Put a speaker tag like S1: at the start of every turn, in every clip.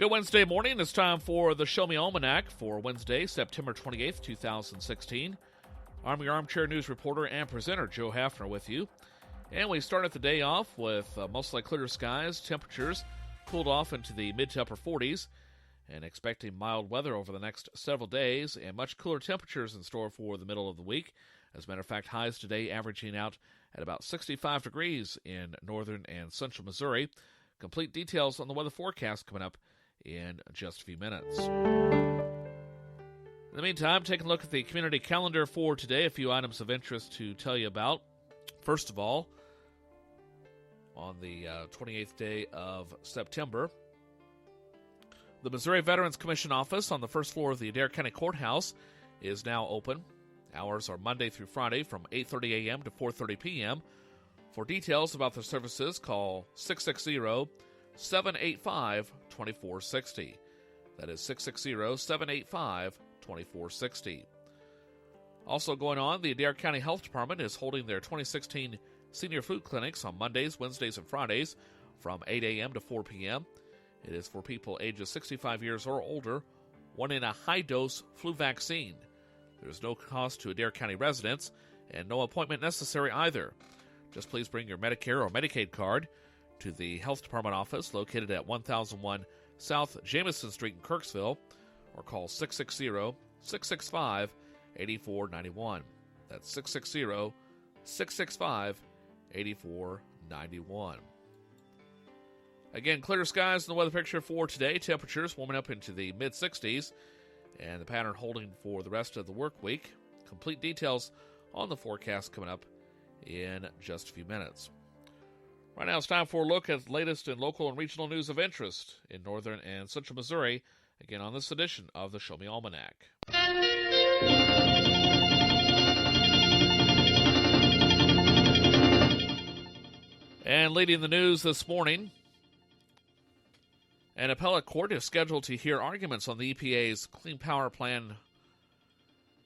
S1: Good Wednesday morning. It's time for the Show Me Almanac for Wednesday, September 28th, 2016. I'm your armchair news reporter and presenter, Joe Hafner, with you. And we started the day off with mostly clear skies. Temperatures cooled off into the mid to upper 40s and expecting mild weather over the next several days and much cooler temperatures in store for the middle of the week. As a matter of fact, highs today averaging out at about 65 degrees in northern and central Missouri. Complete details on the weather forecast coming up in just a few minutes. In the meantime, taking a look at the community calendar for today, a few items of interest to tell you about. First of all, on the 28th day of September, the Missouri Veterans Commission office on the first floor of the Adair County Courthouse is now open. Hours are Monday through Friday from 8:30 a.m. to 4:30 p.m. For details about the services, call 660-785-2460. That is 660-785-2460. Also going on, the Adair County Health Department is holding their 2016 Senior Food Clinics on Mondays, Wednesdays, and Fridays from 8 a.m. to 4 p.m. It is for people ages 65 years or older wanting a high-dose flu vaccine. There is no cost to Adair County residents and no appointment necessary either. Just please bring your Medicare or Medicaid card to the Health Department office located at 1001 South Jamison Street in Kirksville or call 660-665-8491. That's 660-665-8491. Again, clear skies in the weather picture for today. Temperatures warming up into the mid-60s and the pattern holding for the rest of the work week. Complete details on the forecast coming up in just a few minutes. Right now it's time for a look at the latest in local and regional news of interest in northern and central Missouri, again on this edition of the Show Me Almanac. And leading the news this morning, an appellate court is scheduled to hear arguments on the EPA's Clean Power Plan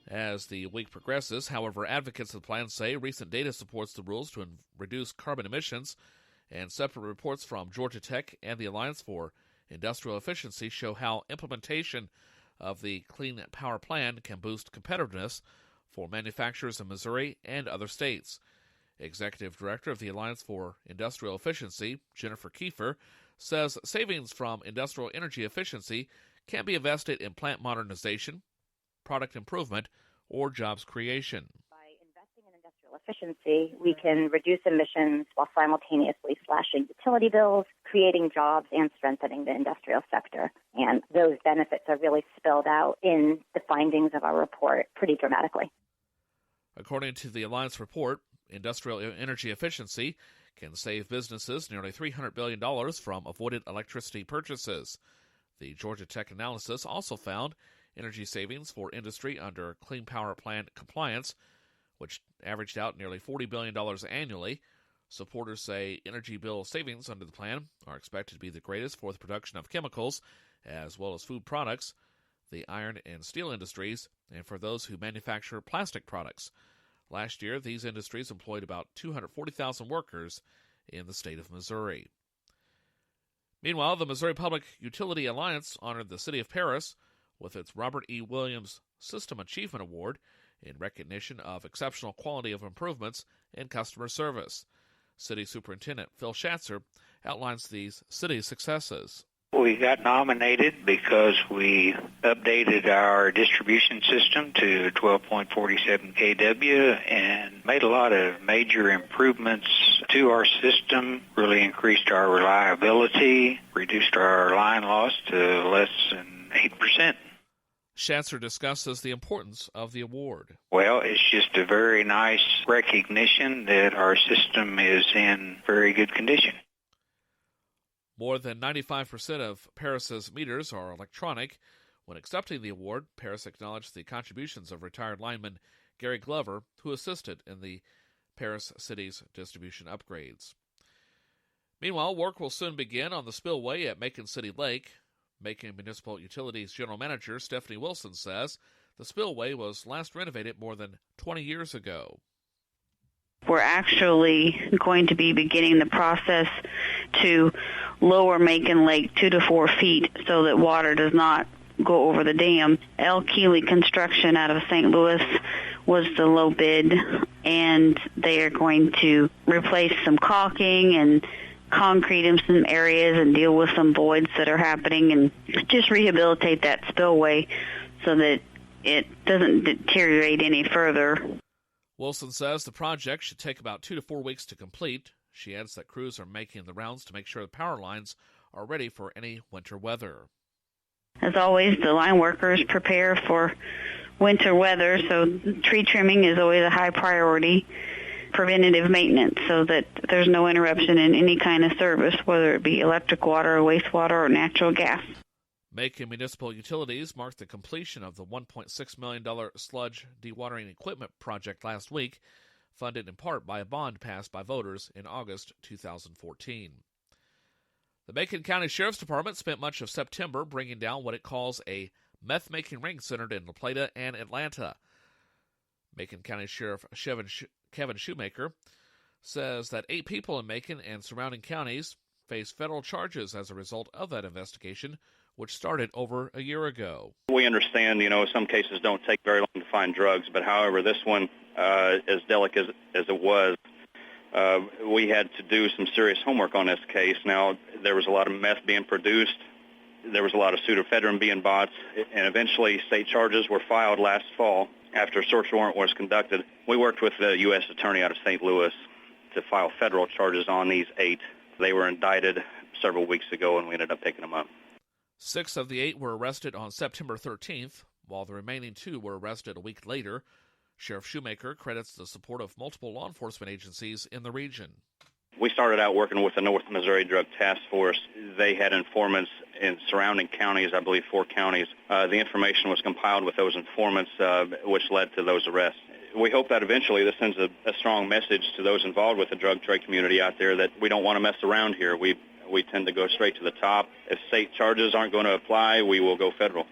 S1: as the week progresses. However, advocates of the plan say recent data supports the rules to reduce carbon emissions, and separate reports from Georgia Tech and the Alliance for Industrial Efficiency show how implementation of the Clean Power Plan can boost competitiveness for manufacturers in Missouri and other states. Executive Director of the Alliance for Industrial Efficiency, Jennifer Kiefer, says savings from industrial energy efficiency can be invested in plant modernization, product improvement, or jobs creation.
S2: By investing in industrial efficiency, we can reduce emissions while simultaneously slashing utility bills, creating jobs, and strengthening the industrial sector. And those benefits are really spelled out in the findings of our report pretty dramatically.
S1: According to the Alliance report, industrial energy efficiency can save businesses nearly $300 billion from avoided electricity purchases. The Georgia Tech analysis also found energy savings for industry under Clean Power Plan compliance, which averaged out nearly $40 billion annually. Supporters say energy bill savings under the plan are expected to be the greatest for the production of chemicals, as well as food products, the iron and steel industries, and for those who manufacture plastic products. Last year, these industries employed about 240,000 workers in the state of Missouri. Meanwhile, the Missouri Public Utility Alliance honored the city of Paris with its Robert E. Williams System Achievement Award in recognition of exceptional quality of improvements in customer service. City Superintendent Phil Schatzer outlines these city successes.
S3: We got nominated because we updated our distribution system to 12.47 kW and made a lot of major improvements to our system, really increased our reliability, reduced our line loss to less than 8%.
S1: Schatzer discusses the importance of the award.
S3: Well, it's just a very nice recognition that our system is in very good condition.
S1: More than 95% of Paris's meters are electronic. When accepting the award, Paris acknowledged the contributions of retired lineman Gary Glover, who assisted in the Paris City's distribution upgrades. Meanwhile, work will soon begin on the spillway at Macon City Lake. Macon Municipal Utilities General Manager Stephanie Wilson says the spillway was last renovated more than 20 years ago.
S4: We're actually going to be beginning the process to lower Macon Lake 2 to 4 feet so that water does not go over the dam. L. Keeley Construction out of St. Louis was the low bid, and they are going to replace some caulking and concrete in some areas and deal with some voids that are happening and just rehabilitate that spillway so that it doesn't deteriorate any further.
S1: Wilson says the project should take about 2 to 4 weeks to complete. She adds that crews are making the rounds to make sure the power lines are ready for any winter weather.
S4: As always, the line workers prepare for winter weather, so tree trimming is always a high priority. Preventative maintenance so that there's no interruption in any kind of service, whether it be electric, water, wastewater, or natural gas.
S1: Macon Municipal Utilities marked the completion of the $1.6 million sludge dewatering equipment project last week, funded in part by a bond passed by voters in August 2014. The Macon County Sheriff's Department spent much of September bringing down what it calls a meth-making ring centered in La Plata and Atlanta. Macon County Sheriff Kevin Shoemaker says that 8 people in Macon and surrounding counties face federal charges as a result of that investigation, which started over a year ago.
S5: We understand, some cases don't take very long to find drugs, but however, this one, as delicate as it was, we had to do some serious homework on this case. Now, there was a lot of meth being produced. There was a lot of pseudoephedrine being bought, and eventually state charges were filed last fall after a search warrant was conducted. We worked with the U.S. Attorney out of St. Louis to file federal charges on these 8. They were indicted several weeks ago, and we ended up picking them up.
S1: 6 of the 8 were arrested on September 13th, while the remaining 2 were arrested a week later. Sheriff Shoemaker credits the support of multiple law enforcement agencies in the region.
S5: We started out working with the North Missouri Drug Task Force. They had informants in surrounding counties, I believe 4 counties. The information was compiled with those informants, which led to those arrests. We hope that eventually this sends a strong message to those involved with the drug trade community out there that we don't want to mess around here. We tend to go straight to the top. If state charges aren't going to apply, we will go federal.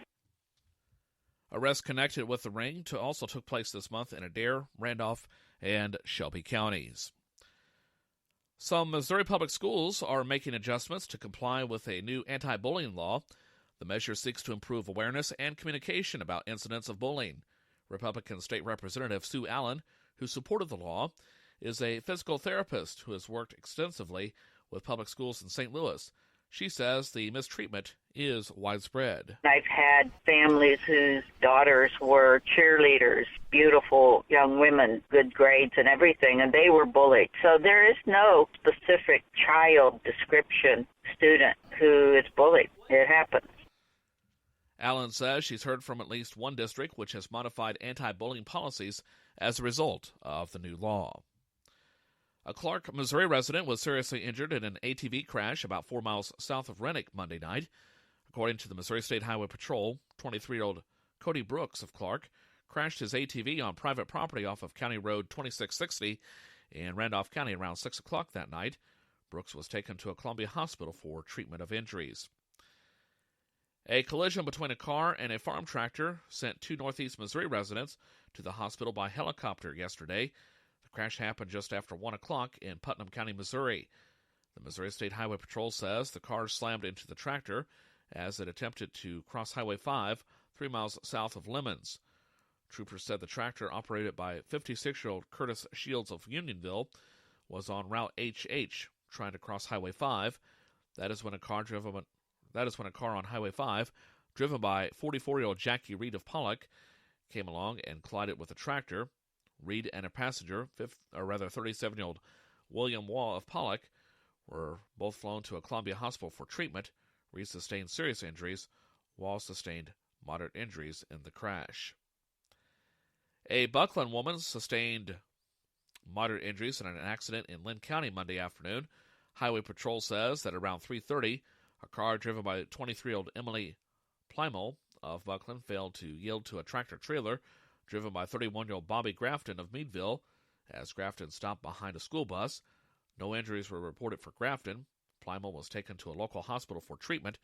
S1: Arrests connected with the ring also took place this month in Adair, Randolph, and Shelby counties. Some Missouri public schools are making adjustments to comply with a new anti-bullying law. The measure seeks to improve awareness and communication about incidents of bullying. Republican State Representative Sue Allen, who supported the law, is a physical therapist who has worked extensively with public schools in St. Louis. She says the mistreatment is widespread.
S6: I've had families whose daughters were cheerleaders, beautiful young women, good grades and everything, and they were bullied. So there is no specific child description student who is bullied. It happens.
S1: Allen says she's heard from at least one district which has modified anti-bullying policies as a result of the new law. A Clark, Missouri resident was seriously injured in an ATV crash about 4 miles south of Rennick Monday night. According to the Missouri State Highway Patrol, 23-year-old Cody Brooks of Clark crashed his ATV on private property off of County Road 2660 in Randolph County around 6 o'clock that night. Brooks was taken to a Columbia hospital for treatment of injuries. A collision between a car and a farm tractor sent 2 northeast Missouri residents to the hospital by helicopter yesterday. The crash happened just after 1 o'clock in Putnam County, Missouri. The Missouri State Highway Patrol says the car slammed into the tractor as it attempted to cross Highway 5 3 miles south of Lemons. Troopers said the tractor, operated by 56-year-old Curtis Shields of Unionville, was on Route HH trying to cross Highway 5. That is when a car on Highway 5, driven by 44-year-old Jackie Reed of Pollock, came along and collided with the tractor. Reed and a passenger, 37-year-old William Waugh of Pollock, were both flown to a Columbia hospital for treatment. Reed sustained serious injuries. Waugh sustained moderate injuries in the crash. A Buckland woman sustained moderate injuries in an accident in Lynn County Monday afternoon. Highway Patrol says that around 3:30, a car driven by 23-year-old Emily Plymel of Buckland failed to yield to a tractor-trailer driven by 31-year-old Bobby Grafton of Meadville as Grafton stopped behind a school bus. No injuries were reported for Grafton. Plymel was taken to a local hospital for treatment,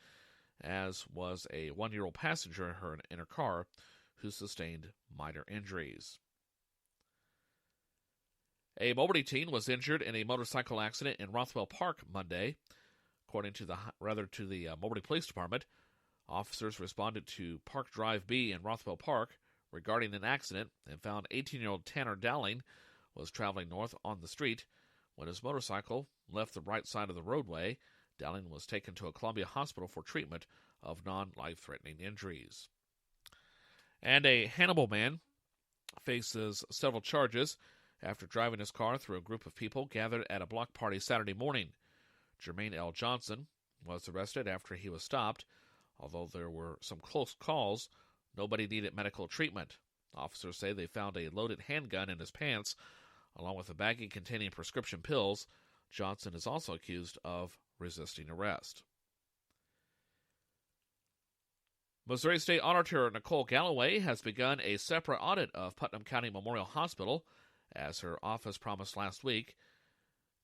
S1: as was a 1-year-old passenger in her car who sustained minor injuries. A Moberty teen was injured in a motorcycle accident in Rothwell Park Monday. According to the Moberly Police Department, officers responded to Park Drive B in Rothwell Park regarding an accident and found 18-year-old Tanner Dowling was traveling north on the street. When his motorcycle left the right side of the roadway, Dowling was taken to a Columbia hospital for treatment of non-life-threatening injuries. And a Hannibal man faces several charges after driving his car through a group of people gathered at a block party Saturday morning. Jermaine L. Johnson was arrested after he was stopped. Although there were some close calls, nobody needed medical treatment. Officers say they found a loaded handgun in his pants, along with a baggie containing prescription pills. Johnson is also accused of resisting arrest. Missouri State Auditor Nicole Galloway has begun a separate audit of Putnam County Memorial Hospital, as her office promised last week.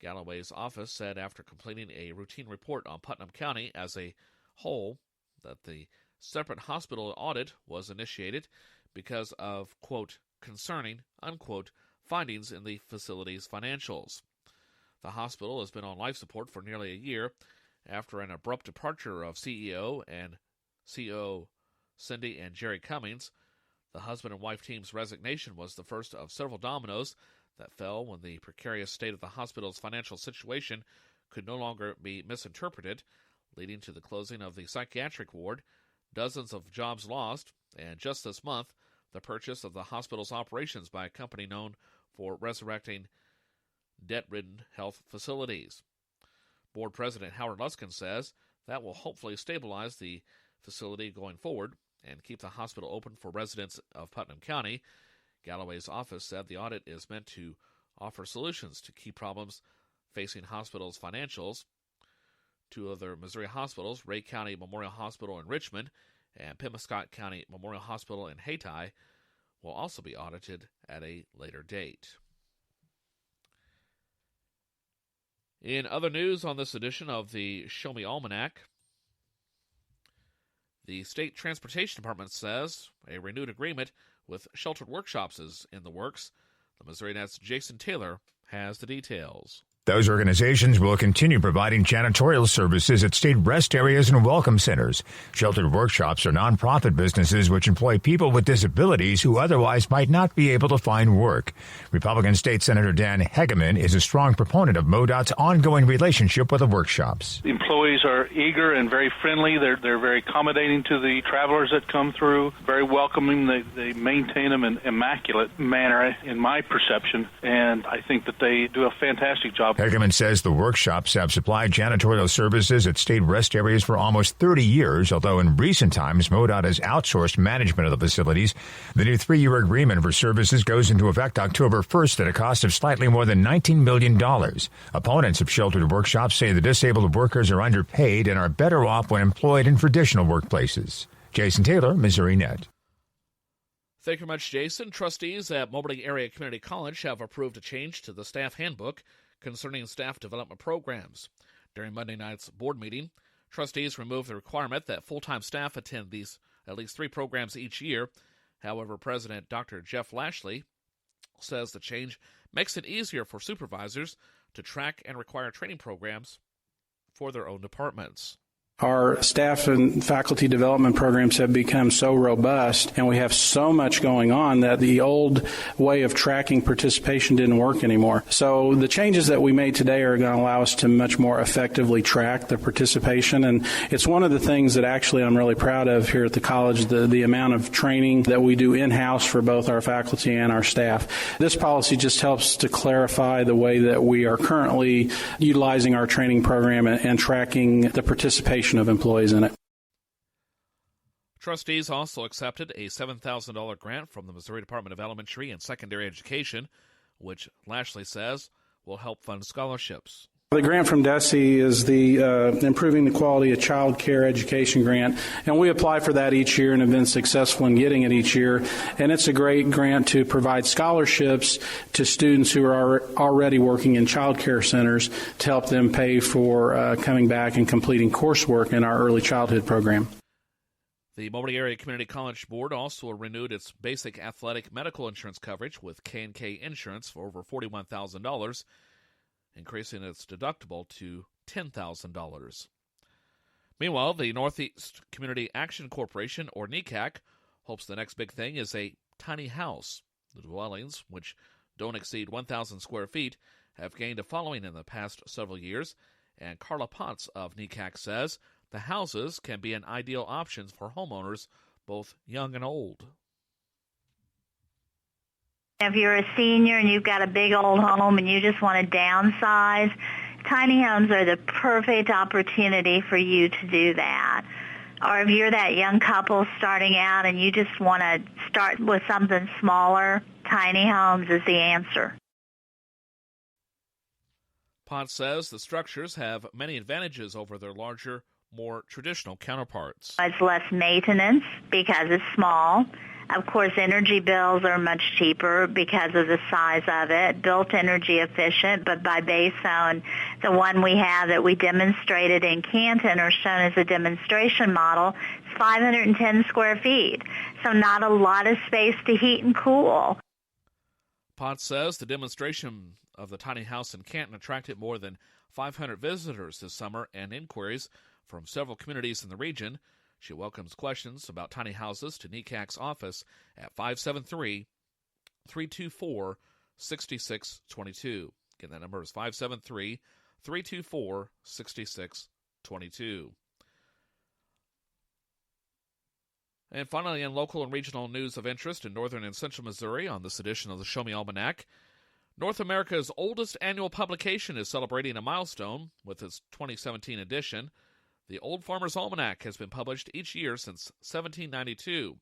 S1: Galloway's office said after completing a routine report on Putnam County as a whole that the separate hospital audit was initiated because of, quote, concerning, unquote, findings in the facility's financials. The hospital has been on life support for nearly a year after an abrupt departure of CEO and COO Cindy and Jerry Cummings. The husband and wife team's resignation was the first of several dominoes that fell when the precarious state of the hospital's financial situation could no longer be misinterpreted, leading to the closing of the psychiatric ward, dozens of jobs lost, and just this month, the purchase of the hospital's operations by a company known for resurrecting debt-ridden health facilities. Board President Howard Luskin says that will hopefully stabilize the facility going forward and keep the hospital open for residents of Putnam County. Galloway's office said the audit is meant to offer solutions to key problems facing hospitals' financials. Two other Missouri hospitals, Ray County Memorial Hospital in Richmond and Pemiscot County Memorial Hospital in Hayti, will also be audited at a later date. In other news on this edition of the Show Me Almanac, the State Transportation Department says a renewed agreement with sheltered workshops is in the works. The Missouri Net's Jason Taylor has the details.
S7: Those organizations will continue providing janitorial services at state rest areas and welcome centers. Sheltered workshops are nonprofit businesses which employ people with disabilities who otherwise might not be able to find work. Republican State Senator Dan Hegeman is a strong proponent of MoDOT's ongoing relationship with the workshops.
S8: The employees are eager and very friendly. They're very accommodating to the travelers that come through, very welcoming. They maintain them in immaculate manner, in my perception, and I think that they do a fantastic job.
S7: Hegeman says the workshops have supplied janitorial services at state rest areas for almost 30 years, although in recent times MoDOT has outsourced management of the facilities. The new 3-year agreement for services goes into effect October 1st at a cost of slightly more than $19 million. Opponents of sheltered workshops say the disabled workers are underpaid and are better off when employed in traditional workplaces. Jason Taylor, Missouri Net.
S1: Thank you very much, Jason. Trustees at Moberly Area Community College have approved a change to the staff handbook concerning staff development programs. During Monday night's board meeting, trustees removed the requirement that full-time staff attend at least 3 programs each year. However, President Dr. Jeff Lashley says the change makes it easier for supervisors to track and require training programs for their own departments.
S9: Our staff and faculty development programs have become so robust, and we have so much going on that the old way of tracking participation didn't work anymore. So the changes that we made today are going to allow us to much more effectively track the participation, and it's one of the things that actually I'm really proud of here at the college, the amount of training that we do in-house for both our faculty and our staff. This policy just helps to clarify the way that we are currently utilizing our training program and tracking the participation of employees in it.
S1: Trustees also accepted a $7,000 grant from the Missouri Department of Elementary and Secondary Education, which Lashley says will help fund scholarships.
S9: The grant from DESE is the Improving the Quality of Child Care Education grant, and we apply for that each year and have been successful in getting it each year. And it's a great grant to provide scholarships to students who are already working in child care centers to help them pay for coming back and completing coursework in our early childhood program.
S1: The Moberly Area Community College Board also renewed its basic athletic medical insurance coverage with K&K Insurance for over $41,000, increasing its deductible to $10,000. Meanwhile, the Northeast Community Action Corporation, or NECAC, hopes the next big thing is a tiny house. The dwellings, which don't exceed 1,000 square feet, have gained a following in the past several years, and Carla Potts of NECAC says the houses can be an ideal option for homeowners, both young and old.
S10: If you're a senior and you've got a big old home and you just want to downsize, tiny homes are the perfect opportunity for you to do that. Or if you're that young couple starting out and you just want to start with something smaller, tiny homes is the answer.
S1: Potts says the structures have many advantages over their larger, more traditional counterparts.
S10: It's less maintenance because it's small. Of course, energy bills are much cheaper because of the size of it. Built energy efficient, but by base zone, the one we have that we demonstrated in Canton or shown as a demonstration model is 510 square feet. So not a lot of space to heat and cool.
S1: Potts says the demonstration of the tiny house in Canton attracted more than 500 visitors this summer and inquiries from several communities in the region. She welcomes questions about tiny houses to NECAC's office at 573-324-6622. Again, that number is 573-324-6622. And finally, in local and regional news of interest in northern and central Missouri on this edition of the Show Me Almanac, North America's oldest annual publication is celebrating a milestone with its 2017 edition. The Old Farmer's Almanac has been published each year since 1792,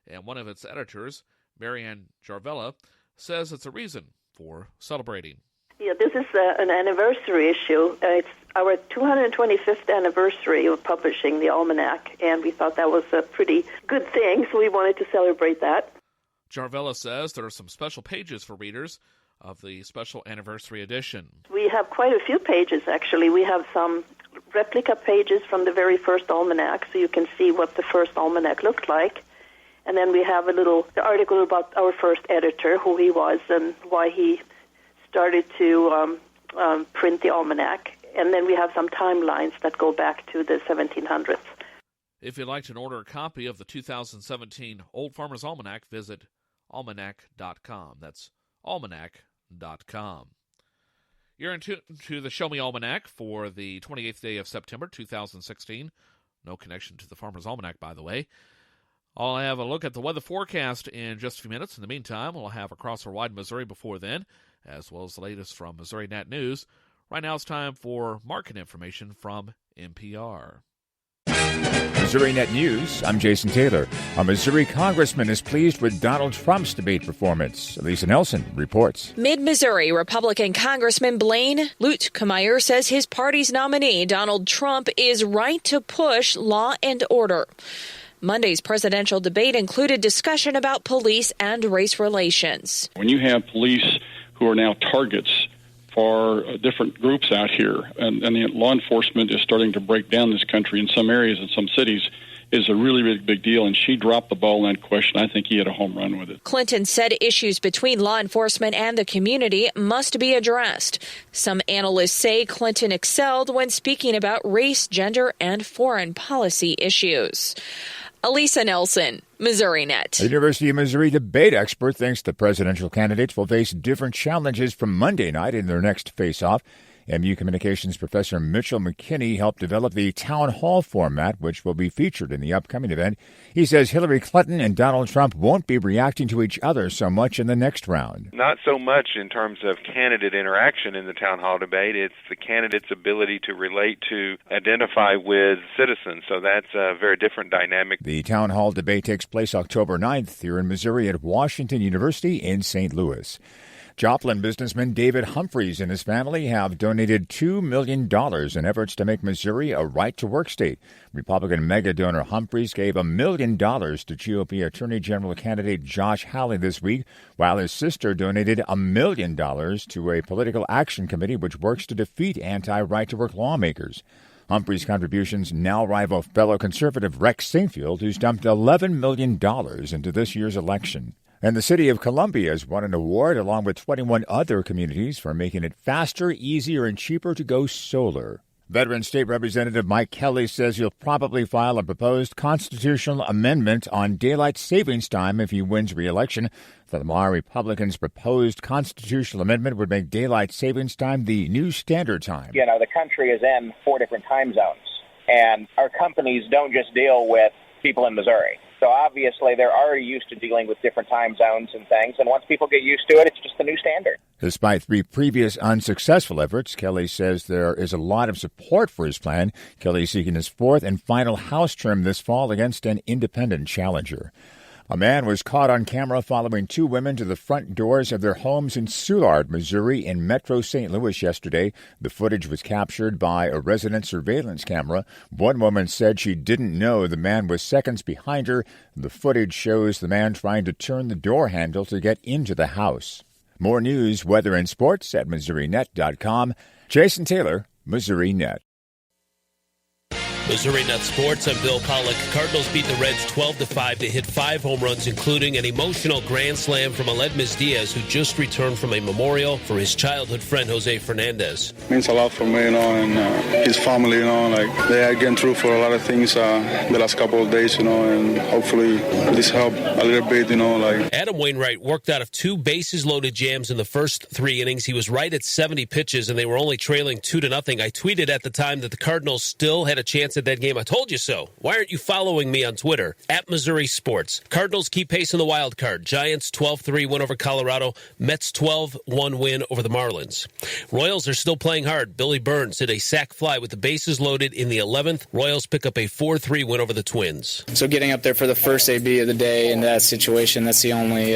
S1: and one of its editors, Marianne Jarvella, says it's a reason for celebrating.
S11: Yeah, this is an anniversary issue. It's our 225th anniversary of publishing the Almanac, and we thought that was a pretty good thing, so we wanted to celebrate that.
S1: Jarvella says there are some special pages for readers of the special anniversary edition.
S11: We have quite a few pages, actually. We have some replica pages from the very first almanac, so you can see what the first almanac looked like. And then we have a little article about our first editor, who he was and why he started to print the almanac. And then we have some timelines that go back to the 1700s.
S1: If you'd like to order a copy of the 2017 Old Farmer's Almanac, visit almanac.com. That's almanac.com. You're into the Show Me Almanac for the 28th day of September 2016. No connection to the Farmer's Almanac, by the way. I'll have a look at the weather forecast in just a few minutes. In the meantime, we'll have across or wide Missouri before then, as well as the latest from Missouri Net News. Right now it's time for market information from NPR.
S7: Missouri Net News, I'm Jason Taylor. A Missouri congressman is pleased with Donald Trump's debate performance. Lisa Nelson reports.
S12: Mid-Missouri Republican Congressman Blaine Luetkemeyer says his party's nominee, Donald Trump, is right to push law and order. Monday's presidential debate included discussion about police and race relations.
S13: When you have police who are now targets for different groups out here, and the law enforcement is starting to break down this country in some areas and some cities, is a really, really big deal, and she dropped the ball in that question. I think he had a home run with it.
S12: Clinton said issues between law enforcement and the community must be addressed. Some analysts say Clinton excelled when speaking about race, gender, and foreign policy issues. Elisa Nelson, Missouri Net.
S7: The University of Missouri debate expert thinks the presidential candidates will face different challenges from Monday night in their next face-off. MU Communications professor Mitchell McKinney helped develop the town hall format, which will be featured in the upcoming event. He says Hillary Clinton and Donald Trump won't be reacting to each other so much in the next round.
S14: Not so much in terms of candidate interaction in the town hall debate. It's the candidate's ability to relate to, identify with citizens. So that's a very different dynamic.
S7: The town hall debate takes place October 9th here in Missouri at Washington University in St. Louis. Joplin businessman David Humphreys and his family have donated $2 million in efforts to make Missouri a right-to-work state. Republican mega-donor Humphreys gave $1 million to GOP Attorney General candidate Josh Hawley this week, while his sister donated $1 million to a political action committee which works to defeat anti-right-to-work lawmakers. Humphreys' contributions now rival fellow conservative Rex Sinfield, who's dumped $11 million into this year's election. And the city of Columbia has won an award, along with 21 other communities, for making it faster, easier, and cheaper to go solar. Veteran State Representative Mike Kelly says he'll probably file a proposed constitutional amendment on daylight savings time if he wins re-election. The Lamar Republicans' proposed constitutional amendment would make daylight savings time the new standard time.
S15: You know, the country is in 4 different time zones, and our companies don't just deal with people in Missouri. So obviously they're already used to dealing with different time zones and things, and once people get used to it, it's just the new standard.
S7: Despite 3 previous unsuccessful efforts, Kelly says there is a lot of support for his plan. Kelly is seeking his 4th and final House term this fall against an independent challenger. A man was caught on camera following 2 women to the front doors of their homes in Soulard, Missouri, in Metro St. Louis yesterday. The footage was captured by a resident surveillance camera. One woman said she didn't know the man was seconds behind her. The footage shows the man trying to turn the door handle to get into the house. More news, weather, and sports at MissouriNet.com. Jason Taylor, Missouri Net.
S16: Missouri Net Sports, I'm Bill Pollock. Cardinals beat the Reds 12-5 to hit 5 home runs, including an emotional grand slam from Aledmys Diaz, who just returned from a memorial for his childhood friend, Jose Fernandez.
S17: It means a lot for me, and his family, like they are getting through for a lot of things the last couple of days, and hopefully this help a little bit,
S16: Adam Wainwright worked out of 2 bases-loaded jams in the first 3 innings. He was right at 70 pitches, and they were only trailing 2-0. I tweeted at the time that the Cardinals still had a chance at that game. I told you so. Why aren't you following me on Twitter? At Missouri Sports. Cardinals keep pace in the wild card. Giants 12-3 win over Colorado. Mets 12-1 win over the Marlins. Royals are still playing hard. Billy Burns hit a sac fly with the bases loaded in the 11th. Royals pick up a 4-3 win over the Twins.
S18: So getting up there for the first AB of the day in that situation, that's the only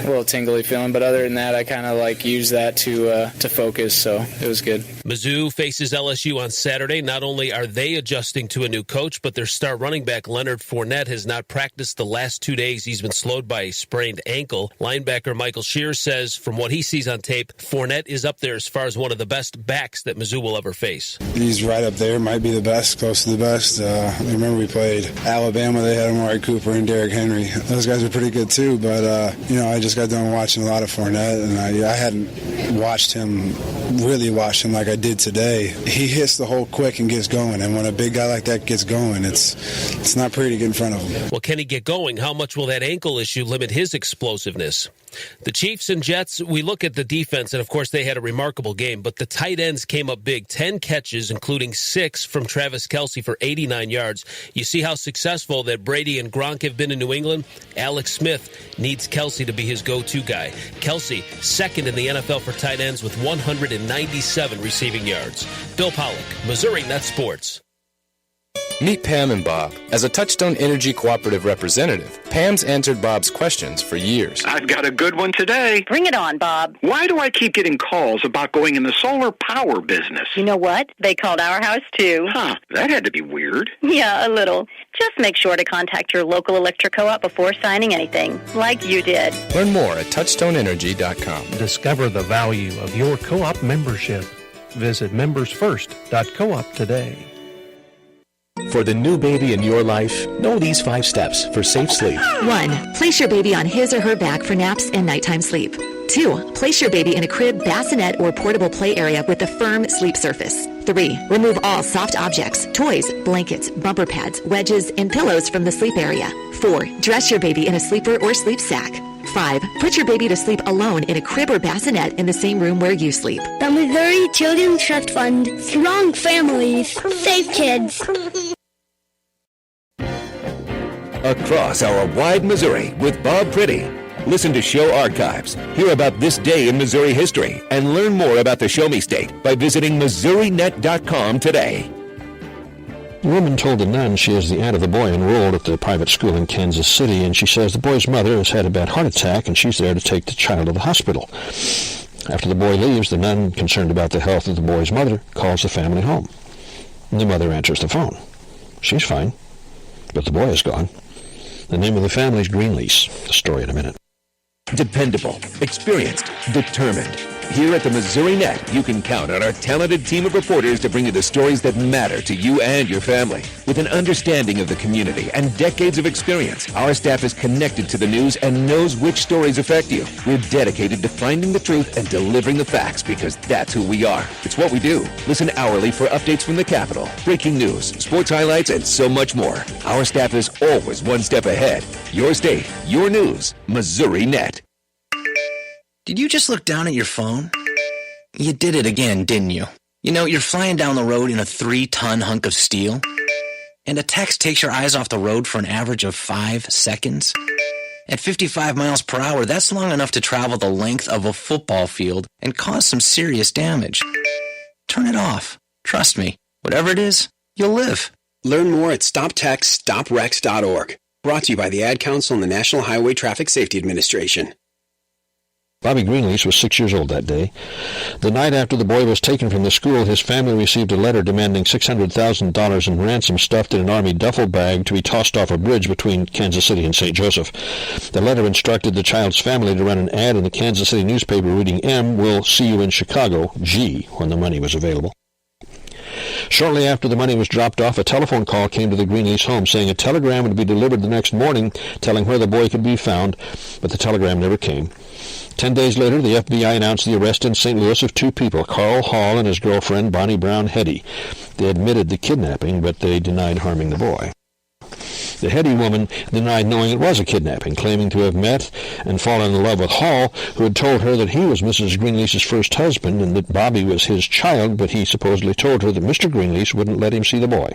S18: little tingly feeling. But other than that, I kind of use that to focus, so it was good.
S16: Mizzou faces LSU on Saturday. Not only are they adjusting to a new coach, but their star running back Leonard Fournette has not practiced the last 2 days. He's been slowed by a sprained ankle. Linebacker Michael Shear says from what he sees on tape, Fournette is up there as far as one of the best backs that Mizzou will ever face.
S17: He's right up there, might be the best, close to the best. I remember we played Alabama. They had Amari Cooper and Derrick Henry. Those guys are pretty good too, but I just got done watching a lot of Fournette, and I hadn't really watched him like I did today. He hits the hole quick and gets going, and when a big guy like that gets going, it's not pretty to get in front of him.
S16: Well, can he get going? How much will that ankle issue limit his explosiveness? The Chiefs and Jets, we look at the defense, and of course they had a remarkable game, but the tight ends came up big. 10 catches, including 6 from Travis Kelce for 89 yards. You see how successful that Brady and Gronk have been in New England? Alex Smith needs Kelce to be his go-to guy. Kelce, second in the NFL for tight ends with 197 receiving yards. Bill Pollock, Missouri Net Sports.
S19: Meet Pam and Bob. As a Touchstone Energy Cooperative representative, Pam's answered Bob's questions for years.
S20: I've got a good one today.
S21: Bring it on, Bob.
S20: Why do I keep getting calls about going in the solar power business?
S21: You know what? They called our house, too.
S20: Huh, that had to be weird.
S21: Yeah, a little. Just make sure to contact your local electric co-op before signing anything, like you did.
S19: Learn more at touchstoneenergy.com.
S22: Discover the value of your co-op membership. Visit membersfirst.coop today.
S23: For the new baby in your life, know these 5 steps for safe sleep.
S24: 1. Place your baby on his or her back for naps and nighttime sleep. 2. Place your baby in a crib, bassinet, or portable play area with a firm sleep surface. 3. Remove all soft objects, toys, blankets, bumper pads, wedges, and pillows from the sleep area. 4. Dress your baby in a sleeper or sleep sack. 5. Put your baby to sleep alone in a crib or bassinet in the same room where you sleep.
S25: The Missouri Children's Trust Fund. Strong families. Safe kids.
S23: Across our wide Missouri with Bob Priddy. Listen to show archives, hear about this day in Missouri history, and learn more about the Show Me State by visiting MissouriNet.com today.
S26: The woman told the nun she is the aunt of the boy enrolled at the private school in Kansas City, and she says the boy's mother has had a bad heart attack, and she's there to take the child to the hospital. After the boy leaves, the nun, concerned about the health of the boy's mother, calls the family home. And the mother answers the phone. She's fine, but the boy is gone. The name of the family is Greenlease. The story in a minute.
S23: Dependable, experienced, determined. Here at the Missouri Net, you can count on our talented team of reporters to bring you the stories that matter to you and your family. With an understanding of the community and decades of experience, our staff is connected to the news and knows which stories affect you. We're dedicated to finding the truth and delivering the facts because that's who we are. It's what we do. Listen hourly for updates from the Capitol, breaking news, sports highlights, and so much more. Our staff is always one step ahead. Your state, your news, Missouri Net.
S2: Did you just look down at your phone? You did it again, didn't you? You know, you're flying down the road in a 3-ton hunk of steel, and a text takes your eyes off the road for an average of 5 seconds. At 55 miles per hour, that's long enough to travel the length of a football field and cause some serious damage. Turn it off. Trust me, whatever it is, you'll live.
S3: Learn more at StopTextsStopWrecks.org. Brought to you by the Ad Council and the National Highway Traffic Safety Administration.
S26: Bobby Greenlease was 6 years old that day. The night after the boy was taken from the school, his family received a letter demanding $600,000 in ransom stuffed in an Army duffel bag to be tossed off a bridge between Kansas City and St. Joseph. The letter instructed the child's family to run an ad in the Kansas City newspaper reading, "M will see you in Chicago, G," when the money was available. Shortly after the money was dropped off, a telephone call came to the Greenlease home saying a telegram would be delivered the next morning telling where the boy could be found, but the telegram never came. 10 days later, the FBI announced the arrest in St. Louis of 2 people, Carl Hall and his girlfriend, Bonnie Brown Heddy. They admitted the kidnapping, but they denied harming the boy. The Heddy woman denied knowing it was a kidnapping, claiming to have met and fallen in love with Hall, who had told her that he was Mrs. Greenlease's first husband and that Bobby was his child, but he supposedly told her that Mr. Greenlease wouldn't let him see the boy.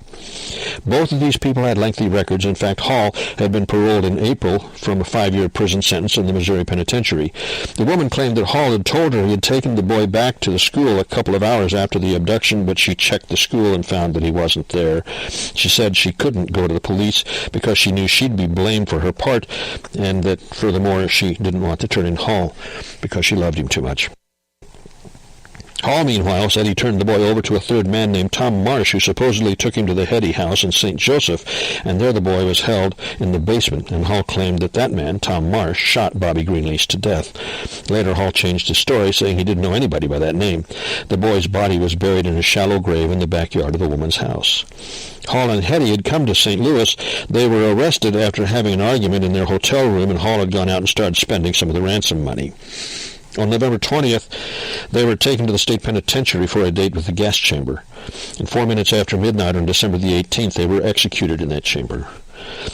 S26: Both of these people had lengthy records. In fact, Hall had been paroled in April from a 5-year prison sentence in the Missouri Penitentiary. The woman claimed that Hall had told her he had taken the boy back to the school a couple of hours after the abduction, but she checked the school and found that he wasn't there. She said she couldn't go to the police because she knew she'd be blamed for her part, and that, furthermore, she didn't want to turn in Hall because she loved him too much. Hall, meanwhile, said he turned the boy over to a third man named Tom Marsh, who supposedly took him to the Heddy house in St. Joseph, and there the boy was held in the basement, and Hall claimed that that man, Tom Marsh, shot Bobby Greenlease to death. Later, Hall changed his story, saying he didn't know anybody by that name. The boy's body was buried in a shallow grave in the backyard of the woman's house. Hall and Heddy had come to St. Louis. They were arrested after having an argument in their hotel room, and Hall had gone out and started spending some of the ransom money. On November 20th, they were taken to the state penitentiary for a date with the gas chamber. And 4 minutes after midnight on December the 18th, they were executed in that chamber.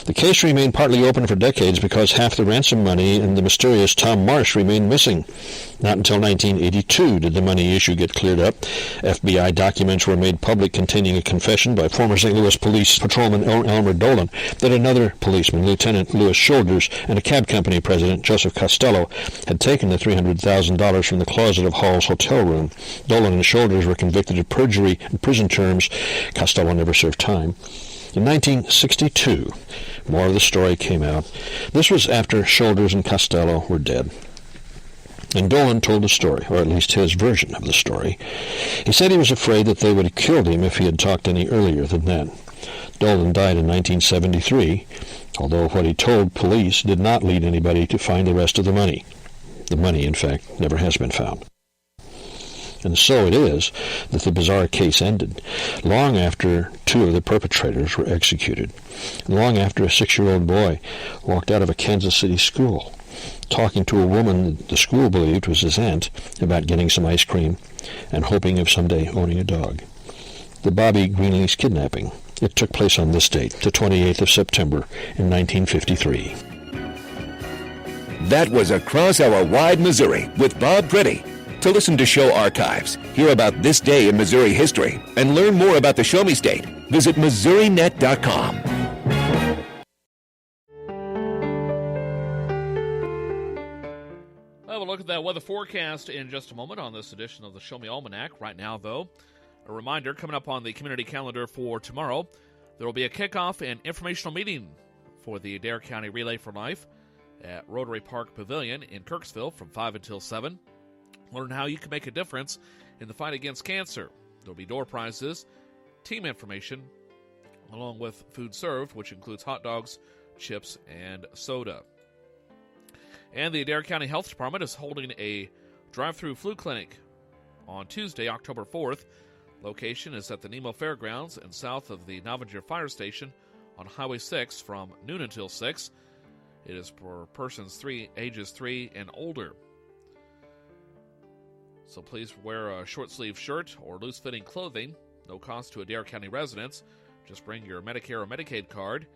S26: The case remained partly open for decades because half the ransom money and the mysterious Tom Marsh remained missing. Not until 1982 did the money issue get cleared up. FBI documents were made public containing a confession by former St. Louis Police Patrolman Elmer Dolan that another policeman, Lieutenant Louis Shoulders, and a cab company president, Joseph Costello, had taken the $300,000 from the closet of Hall's hotel room. Dolan and Shoulders were convicted of perjury and prison terms. Costello never served time. In 1962, more of the story came out. This was after Shoulders and Costello were dead. And Dolan told the story, or at least his version of the story. He said he was afraid that they would have killed him if he had talked any earlier than that. Dolan died in 1973, although what he told police did not lead anybody to find the rest of the money. The money, in fact, never has been found. And so it is that the bizarre case ended, long after 2 of the perpetrators were executed, and long after a 6-year-old boy walked out of a Kansas City school, talking to a woman the school believed was his aunt about getting some ice cream and hoping of someday owning a dog. The Bobby Greenlease kidnapping. It took place on this date, the 28th of September in 1953.
S23: That was Across Our Wide Missouri with Bob Pretty. To listen to show archives, hear about this day in Missouri history, and learn more about the Show Me State, visit MissouriNet.com.
S1: We'll look at that weather forecast in just a moment on this edition of the Show Me Almanac. Right now, though, a reminder coming up on the community calendar for tomorrow, there will be a kickoff and informational meeting for the Adair County Relay for Life at Rotary Park Pavilion in Kirksville from 5 until 7. Learn how you can make a difference in the fight against cancer. There will be door prizes, team information, along with food served, which includes hot dogs, chips, and soda. And the Adair County Health Department is holding a drive-through flu clinic on Tuesday, October 4th. Location is at the Nemo Fairgrounds and south of the Novinger Fire Station on Highway 6 from noon until 6. It is for persons ages 3 and older. So please wear a short-sleeve shirt or loose-fitting clothing. No cost to Adair County residents. Just bring your Medicare or Medicaid card.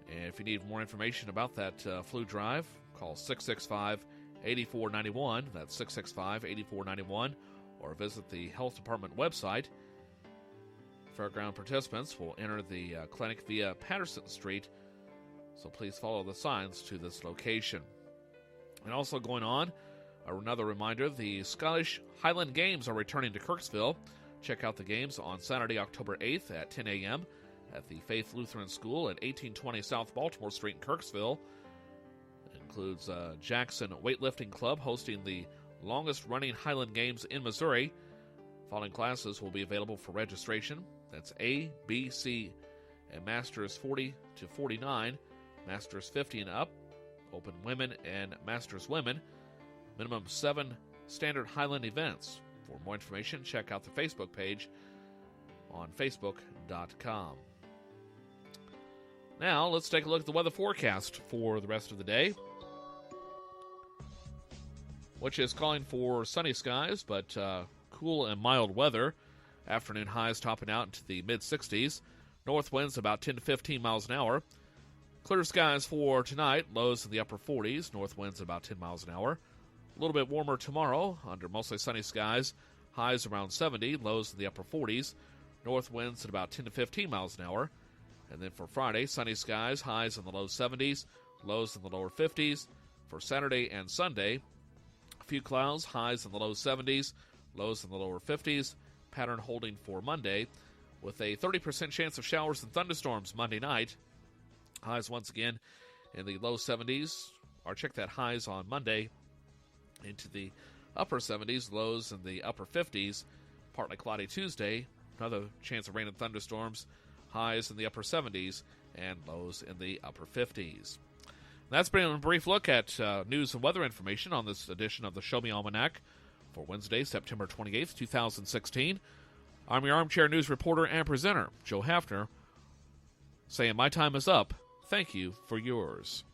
S1: And if you need more information about that flu drive, call 665-8491. That's 665-8491. Or visit the Health Department website. Fairground participants will enter the clinic via Patterson Street, so please follow the signs to this location. And also going on, another reminder, the Scottish Highland Games are returning to Kirksville. Check out the games on Saturday, October 8th at 10 a.m. at the Faith Lutheran School at 1820 South Baltimore Street in Kirksville. It includes Jackson Weightlifting Club hosting the longest-running Highland Games in Missouri. Following classes will be available for registration. That's A, B, C, and Masters 40 to 49, Masters 50 and up, Open Women and Masters Women. Minimum 7 standard Highland events. For more information, check out the Facebook page on facebook.com. Now, let's take a look at the weather forecast for the rest of the day, which is calling for sunny skies, but cool and mild weather. Afternoon highs topping out into the mid-60s. North winds about 10 to 15 miles an hour. Clear skies for tonight. Lows in the upper 40s. North winds about 10 miles an hour. A little bit warmer tomorrow under mostly sunny skies. Highs around 70. Lows in the upper 40s. North winds at about 10 to 15 miles an hour. And then for Friday, sunny skies. Highs in the low 70s. Lows in the lower 50s. For Saturday and Sunday, a few clouds, highs in the low 70s, lows in the lower 50s, pattern holding for Monday, with a 30% chance of showers and thunderstorms Monday night. Highs once again in the low 70s, or check that highs on Monday into the upper 70s, lows in the upper 50s, partly cloudy Tuesday, another chance of rain and thunderstorms, highs in the upper 70s, and lows in the upper 50s. That's been a brief look at news and weather information on this edition of the Show Me Almanac for Wednesday, September 28th, 2016. I'm your armchair news reporter and presenter, Joe Hafner, saying my time is up. Thank you for yours.